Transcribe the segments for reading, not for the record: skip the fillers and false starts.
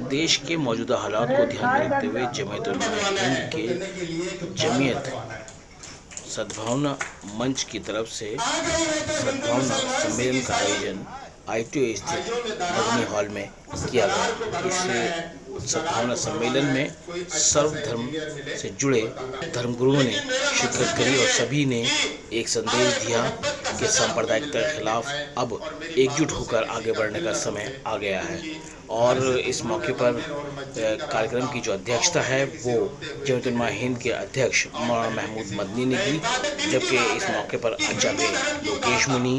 देश के मौजूदा हालात को ध्यान में रखते हुए जमीयत उलमा हिंद के जमीयत सद्भावना मंच की तरफ से सद्भावना सम्मेलन का आयोजन ITO स्थित मदनी हॉल में किया गया। इस सद्भावना सम्मेलन में सर्वधर्म से जुड़े धर्मगुरुओं ने शिरकत करी और सभी ने एक संदेश दिया कि सांप्रदायिकता के खिलाफ अब एकजुट होकर आगे बढ़ने का समय आ गया है। और इस मौके पर कार्यक्रम की जो अध्यक्षता है वो जमीयत उलमा हिंद के अध्यक्ष मौलाना महमूद मदनी ने की, जबकि इस मौके पर आचार्य लोकेश मुनि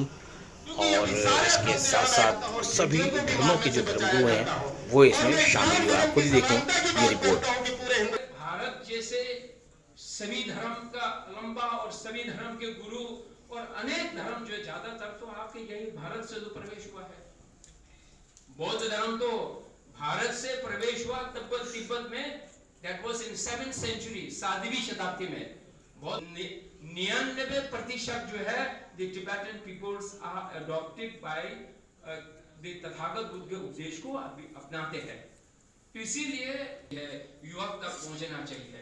और इसके साथ साथ सभी धर्मों के जो धर्मगुरु हैं वो इसमें शामिल हुए। आप खुद ही देखें ये रिपोर्ट। भारत जैसे सभी धर्म का लंबा और सभी धर्म के गुरु और अनेक धर्म जो है, ज्यादातर तो आपके यही भारत से तो प्रवेश हुआ है। बौद्ध धर्म तो भारत से प्रवेश हुआ तिब्बत में, that was in 7th century, 7वीं शताब्दी में। बहुत 99% जो है the Tibetan peoples are adopted by the Tathagata Buddha के उपदेश को अपनाते हैं। तो इसीलिए युवा तक पहुंचना चाहिए।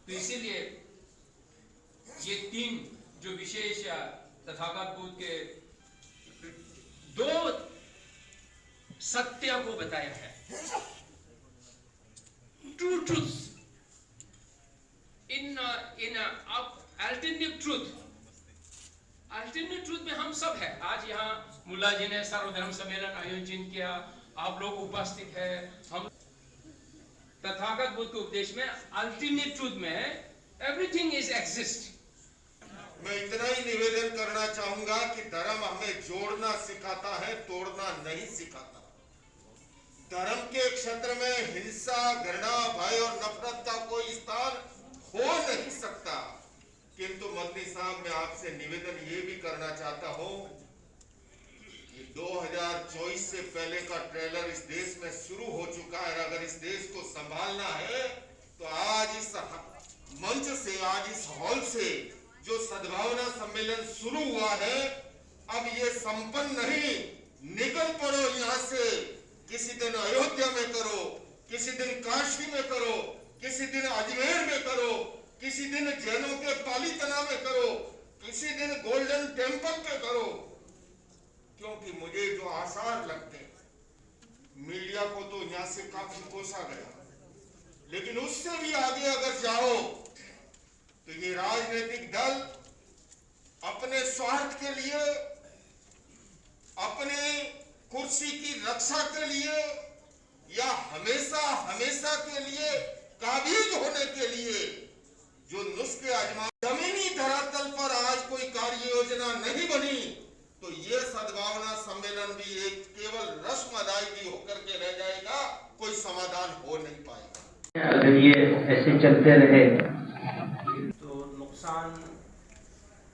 तो इसीलिए ये 3 जो विशेष तथागत बुद्ध के 2 सत्य को बताया है, true truth in alternative truth में हम सब है। आज यहाँ मुल्ला जी ने सर्वधर्म सम्मेलन आयोजन किया, आप लोग उपस्थित है। हम तथागत बुद्ध के उपदेश में अल्टरनेट ट्रूथ में एवरीथिंग इज एग्जिस्ट। मैं इतना ही निवेदन करना चाहूंगा कि धर्म हमें जोड़ना सिखाता है, तोड़ना नहीं सिखाता। धर्म के क्षेत्र में हिंसा, घृणा, भय और नफरत का कोई स्थान हो नहीं सकता। किंतु मदनी साहब, मैं आपसे निवेदन ये भी करना चाहता हूं कि 2024 से पहले का ट्रेलर इस देश में शुरू हो चुका है। अगर इस देश को संभालना है तो आज इस मंच से, आज इस हॉल से जो सद्भावना सम्मेलन शुरू हुआ है, अब ये संपन्न नहीं। निकल पड़ो यहाँ से। किसी दिन अयोध्या में करो, किसी दिन काशी में करो, किसी दिन अजमेर में करो, किसी दिन जैनों के पालीतना में करो, किसी दिन गोल्डन टेम्पल पे करो। क्योंकि मुझे जो आसार लगते हैं, मीडिया को तो यहाँ से काफी कोसा गया, लेकिन उससे भी आगे अगर जाओ तो ये राजनीतिक दल अपने स्वार्थ के लिए, अपने कुर्सी की रक्षा के लिए या हमेशा के लिए काबिज होने के लिए जो नुस्खे आजमा, जमीनी धरातल पर आज कोई कार्य योजना नहीं बनी, तो ये सद्भावना सम्मेलन भी एक केवल रस्म अदायगी होकर के रह जाएगा, कोई समाधान हो नहीं पाएगा। अगर ये ऐसे चलते रहे तो नुकसान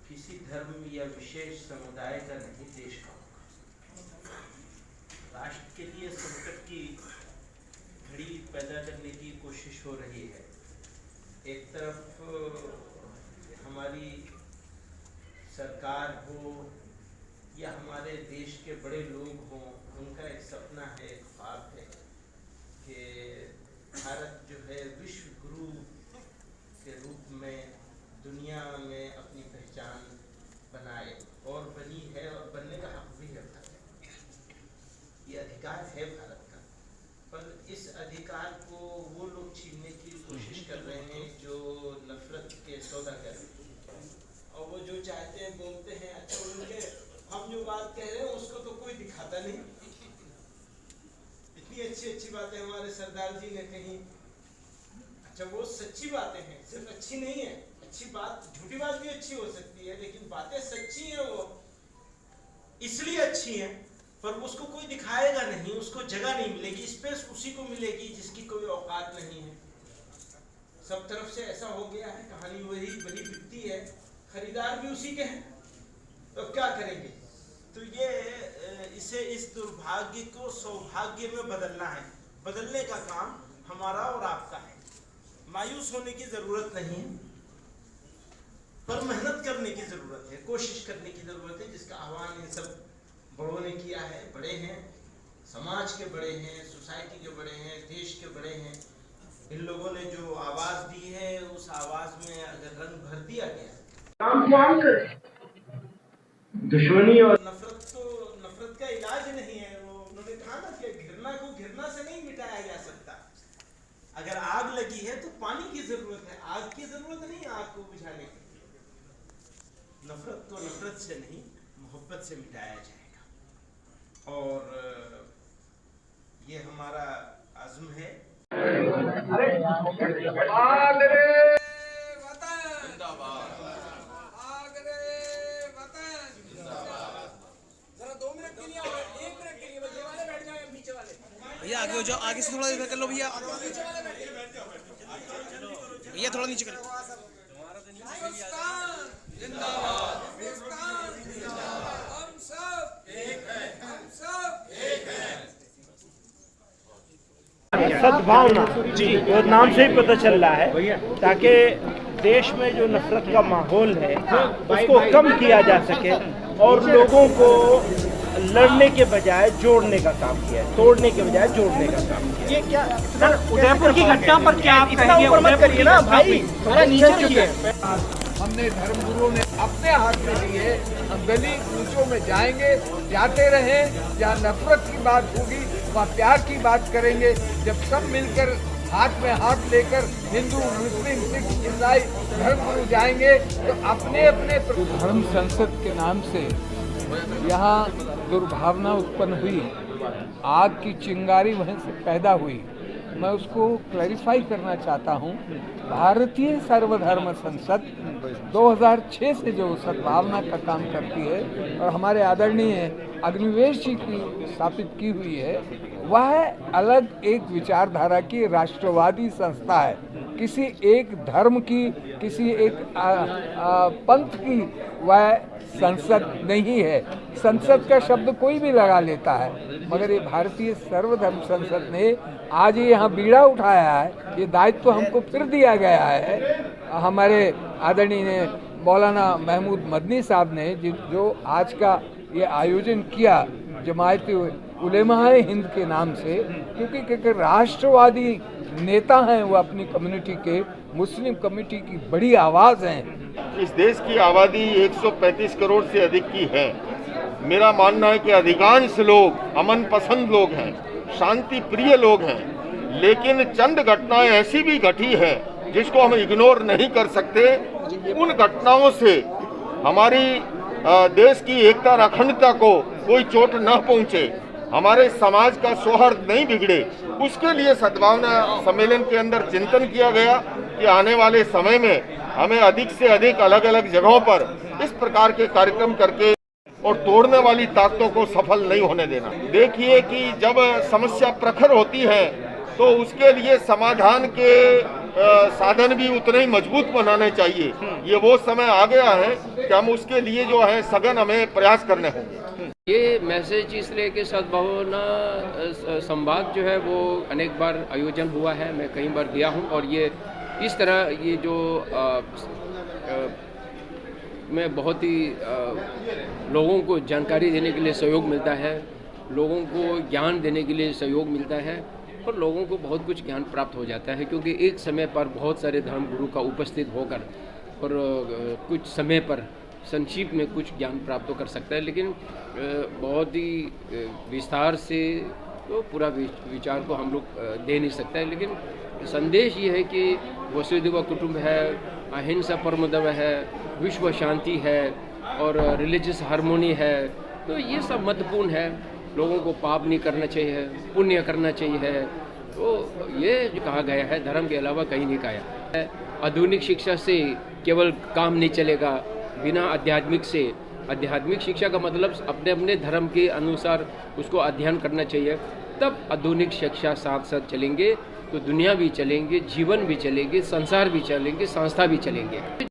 किसी धर्म या विशेष समुदाय का नहीं, देश का होगा। राष्ट्र के लिए संकट की घड़ी पैदा करने की कोशिश हो रही है। एक तरफ हमारी सरकार हो या हमारे देश के बड़े लोग हों, उनका एक सपना है, एक ख्वाब है कि भारत जो है विश्व गुरु के रूप में दुनिया में अपनी पहचान बनाए, और बनी है और बनने का हक भी है। ये अधिकार है भारत का, पर इस अधिकार को वो लोग छीनने की कोशिश कर रहे हैं जो नफरत के सौदागर हैं। और वो जो चाहते हैं बोलते हैं। अच्छा, उनके हम जो बात कह रहे हैं उसको तो कोई दिखाता नहीं। इतनी अच्छी अच्छी बातें हमारे सरदार जी ने कही। अच्छा, वो सच्ची बातें हैं, सिर्फ अच्छी नहीं है। अच्छी बात, झूठी बात भी अच्छी हो सकती है, लेकिन बातें सच्ची हैं, वो इसलिए अच्छी हैं, पर उसको कोई दिखाएगा नहीं, उसको जगह नहीं मिलेगी, स्पेस उसी को मिलेगी जिसकी कोई औकात नहीं है। सब तरफ से ऐसा हो गया है, कहानी वही बड़ी बिकती है, खरीदार भी उसी के हैं, तो क्या करेंगे? तो ये इसे, इस दुर्भाग्य को सौभाग्य में बदलना है। बदलने का काम हमारा और आपका है। मायूस होने की जरूरत नहीं है, पर मेहनत करने की जरूरत है, कोशिश करने की जरूरत है, जिसका आह्वान इन सब बड़ों ने किया है। बड़े हैं, समाज के बड़े हैं, सोसाइटी के बड़े हैं, देश के बड़े हैं। इन लोगों ने जो आवाज दी है उस आवाज में अगर रंग भर दिया गया, दुश्मनी और नफरत का इलाज नहीं है। वो उन्होंने कहा ना कि घृणा को घृणा से नहीं मिटाया जा सकता। अगर आग लगी है तो पानी की जरूरत है, आग की जरूरत नहीं आग को बुझाने की। नफरत को नफरत से नहीं, मोहब्बत से मिटाया जाएगा। और ये हमारा आज़म है। भैया आगे हो जाओ, आगे से थोड़ा इधर कर लो भैया, भैया थोड़ा नीचे कर लो। सद्भावना वो नाम से ही पता चल रहा है, ताकि देश में जो नफरत का माहौल है उसको कम किया जा सके और लोगों को लड़ने के बजाय जोड़ने का काम किया है, तोड़ने के बजाय जोड़ने का काम किया। ये क्या सर, उदयपुर की घटना पर क्या आप कहेंगे? ऊपर मत करिए ना भाई, थोड़ा नीचे रखिए। हमने धर्मगुरुओं ने अपने हाथ में लिए, हम गली कूचों में जाएंगे, जाते रहें। जहाँ नफरत की बात होगी वहाँ प्यार की बात करेंगे। जब सब मिलकर हाथ में हाथ लेकर हिंदू, मुस्लिम, सिख, ईसाई धर्मगुरु जाएंगे तो अपने अपने धर्म संसद के नाम से यहाँ दुर्भावना उत्पन्न हुई, आग की चिंगारी वहीं से पैदा हुई। मैं उसको क्लैरिफाई करना चाहता हूँ। भारतीय सर्वधर्म संसद 2006 से जो सद्भावना का काम करती है और हमारे आदरणीय अग्निवेश जी की स्थापित की हुई है, वह अलग एक विचारधारा की राष्ट्रवादी संस्था है। किसी एक धर्म की, किसी एक पंथ की वह संसद नहीं है। संसद का शब्द कोई भी लगा लेता है, मगर ये भारतीय सर्वधर्म संसद ने आज ये यहाँ बीड़ा उठाया है। ये दायित्व तो हमको फिर दिया गया है हमारे आदरणीय मौलाना महमूद मदनी साहब ने, जो आज का ये आयोजन किया जमायत उलेमाए हिंद के नाम से, क्योंकि राष्ट्रवादी नेता हैं वो, अपनी कम्युनिटी के, मुस्लिम कम्युनिटी की बड़ी आवाज़ हैं। इस देश की आबादी 135 करोड़ से अधिक की है। मेरा मानना है कि अधिकांश लोग अमन पसंद लोग हैं, शांति प्रिय लोग हैं, लेकिन चंद घटनाएं ऐसी भी घटी है जिसको हम इग्नोर नहीं कर सकते। उन घटनाओं से हमारी देश की एकता और अखंडता को कोई चोट न पहुंचे, हमारे समाज का सौहार्द नहीं बिगड़े, उसके लिए सद्भावना सम्मेलन के अंदर चिंतन किया गया कि आने वाले समय में हमें अधिक से अधिक अलग अलग जगहों पर इस प्रकार के कार्यक्रम करके और तोड़ने वाली ताकतों को सफल नहीं होने देना। देखिए कि जब समस्या प्रखर होती है तो उसके लिए समाधान के साधन भी उतने ही मजबूत बनाने चाहिए। ये वो समय आ गया है कि हम उसके लिए जो है सघन हमें प्रयास करने होंगे। ये मैसेज इसलिए कि सद्भावना संवाद जो है वो अनेक बार आयोजन हुआ है, मैं कई बार गया हूँ, और ये इस तरह ये जो में बहुत ही लोगों को जानकारी देने के लिए सहयोग मिलता है, लोगों को ज्ञान देने के लिए सहयोग मिलता है, और लोगों को बहुत कुछ ज्ञान प्राप्त हो जाता है। क्योंकि एक समय पर बहुत सारे धर्मगुरु का उपस्थित होकर और कुछ समय पर संक्षिप्त में कुछ ज्ञान प्राप्त तो कर सकता है, लेकिन बहुत ही विस्तार से तो पूरा विचार को हम लोग दे नहीं सकता है। लेकिन संदेश ये है कि वसुधैव कुटुंब है, अहिंसा परमो धर्मः है, विश्व शांति है और रिलीजियस हार्मोनी है। तो ये सब महत्वपूर्ण है। लोगों को पाप नहीं करना चाहिए, पुण्य करना चाहिए। तो ये जो कहा गया है धर्म के अलावा कहीं नहीं कहा है। आधुनिक शिक्षा से केवल काम नहीं चलेगा, बिना आध्यात्मिक से। आध्यात्मिक शिक्षा का मतलब अपने अपने धर्म के अनुसार उसको अध्ययन करना चाहिए, तब आधुनिक शिक्षा साथ साथ चलेंगे तो दुनिया भी चलेंगे, जीवन भी चलेंगे, संसार भी चलेंगे, संस्था भी चलेंगे।